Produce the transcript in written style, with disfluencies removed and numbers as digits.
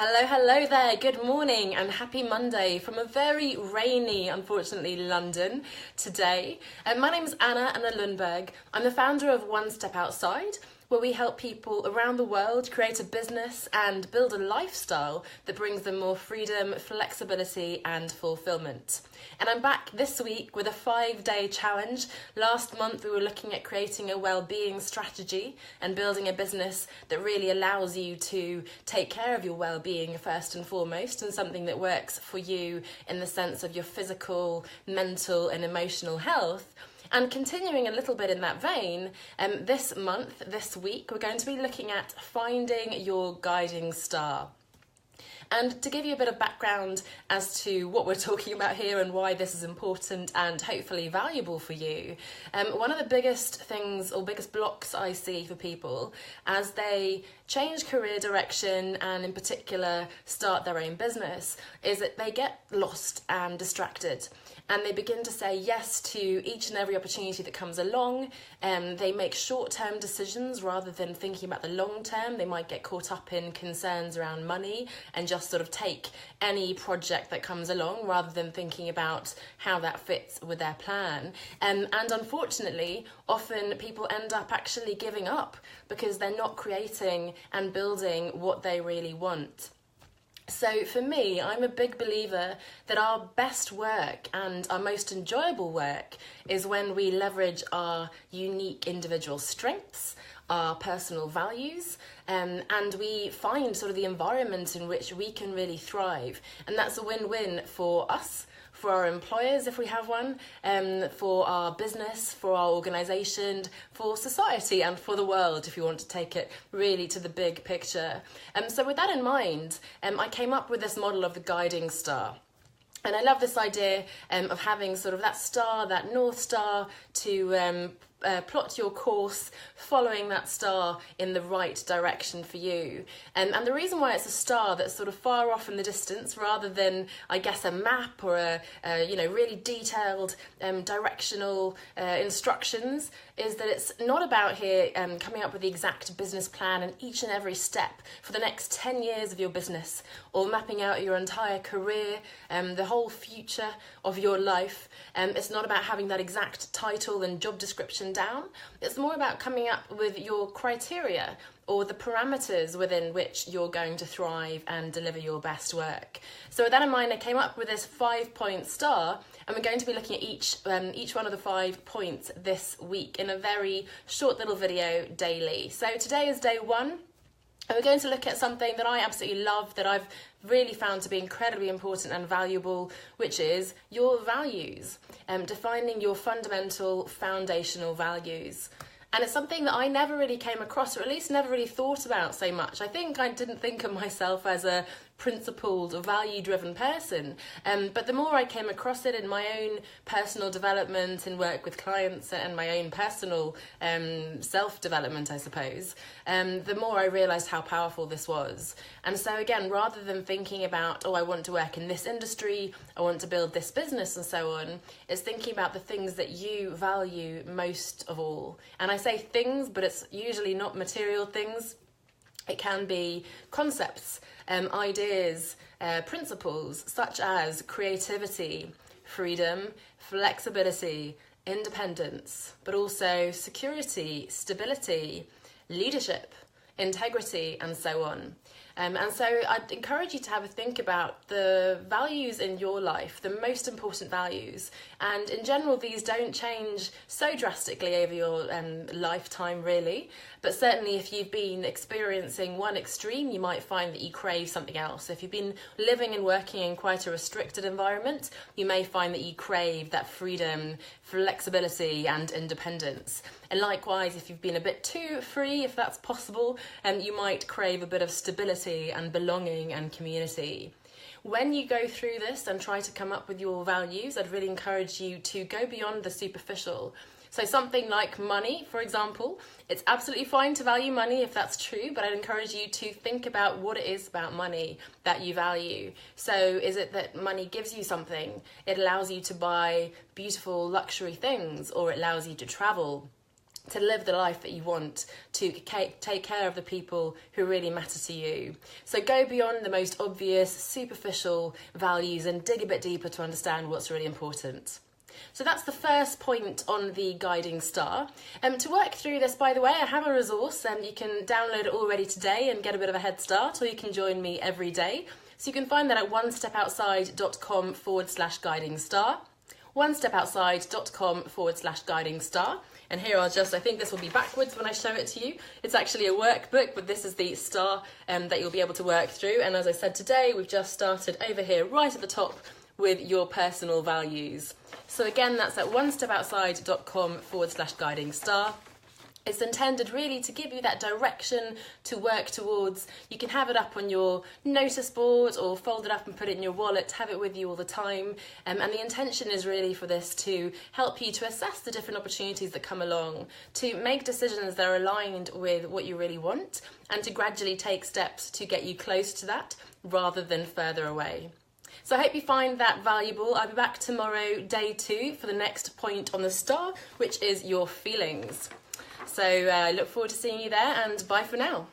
Hello there, good morning and happy Monday from a very rainy, unfortunately, London today. My name's Anna Lundberg. I'm the founder of One Step Outside, where we help people around the world create a business and build a lifestyle that brings them more freedom, flexibility and fulfilment. And I'm back this week with a 5-day challenge. Last month we were looking at creating a well-being strategy and building a business that really allows you to take care of your well-being first and foremost, and something that works for you in the sense of your physical, mental and emotional health. And continuing a little bit in that vein, this week, we're going to be looking at finding your guiding star. And to give you a bit of background as to what we're talking about here and why this is important and hopefully valuable for you, one of the biggest things or biggest blocks I see for people as they change career direction and in particular start their own business is that they get lost and distracted. And they begin to say yes to each and every opportunity that comes along. They make short-term decisions rather than thinking about the long term. They might get caught up in concerns around money and just sort of take any project that comes along rather than thinking about how that fits with their plan. And unfortunately, often people end up actually giving up because they're not creating and building what they really want. So for me, I'm a big believer that our best work and our most enjoyable work is when we leverage our unique individual strengths, our personal values, and we find sort of the environment in which we can really thrive. And that's a win-win for us, for our employers if we have one, for our business, for our organisation, for society and for the world if you want to take it really to the big picture. So with that in mind, I came up with this model of the guiding star. And I love this idea of having sort of that star, that North Star, to plot your course following that star in the right direction for you. And the reason why it's a star that's sort of far off in the distance rather than, I guess, a map or a really detailed directional instructions is that it's not about here coming up with the exact business plan and each and every step for the next 10 years of your business or mapping out your entire career, the whole future of your life. It's not about having that exact title and job description down. It's more about coming up with your criteria or the parameters within which you're going to thrive and deliver your best work. So with that in mind, I came up with this 5-point star, and we're going to be looking at each one of the 5 points this week in a very short little video daily. So today is day 1. And we're going to look at something that I absolutely love, that I've really found to be incredibly important and valuable, which is your values, defining your fundamental foundational values. And it's something that I never really came across, or at least never really thought about so much. I think I didn't think of myself as a principled or value-driven person, but the more I came across it in my own personal development and work with clients and my own personal self-development, I suppose, the more I realised how powerful this was. And so again, rather than thinking about, I want to work in this industry, I want to build this business and so on, it's thinking about the things that you value most of all. And I say things, but it's usually not material things. It can be concepts, ideas, principles such as creativity, freedom, flexibility, independence, but also security, stability, leadership, integrity, and so on. And so I'd encourage you to have a think about the values in your life, the most important values. And in general, these don't change so drastically over your lifetime, really. But certainly if you've been experiencing one extreme, you might find that you crave something else. If you've been living and working in quite a restricted environment, you may find that you crave that freedom, flexibility and independence. And likewise, if you've been a bit too free, if that's possible, you might crave a bit of stability and belonging and community. When you go through this and try to come up with your values, I'd really encourage you to go beyond the superficial. So something like money, for example, it's absolutely fine to value money if that's true, but I'd encourage you to think about what it is about money that you value. So is it that money gives you something? It allows you to buy beautiful luxury things, or it allows you to travel, to live the life that you want, to take care of the people who really matter to you. So go beyond the most obvious, superficial values and dig a bit deeper to understand what's really important. So that's the first point on the guiding star. To work through this, by the way, I have a resource and you can download it already today and get a bit of a head start, or you can join me every day. So you can find that at onestepoutside.com/guiding star. onestepoutside.com/guiding star. And here I think this will be backwards when I show it to you. It's actually a workbook, but this is the star that you'll be able to work through. And as I said today, we've just started over here right at the top with your personal values. So again, that's at onestepoutside.com/guiding star. It's intended really to give you that direction to work towards. You can have it up on your notice board or fold it up and put it in your wallet, have it with you all the time. And the intention is really for this to help you to assess the different opportunities that come along, to make decisions that are aligned with what you really want, and to gradually take steps to get you close to that rather than further away. So I hope you find that valuable. I'll be back tomorrow, day 2, for the next point on the star, which is your feelings. So I look forward to seeing you there, and bye for now.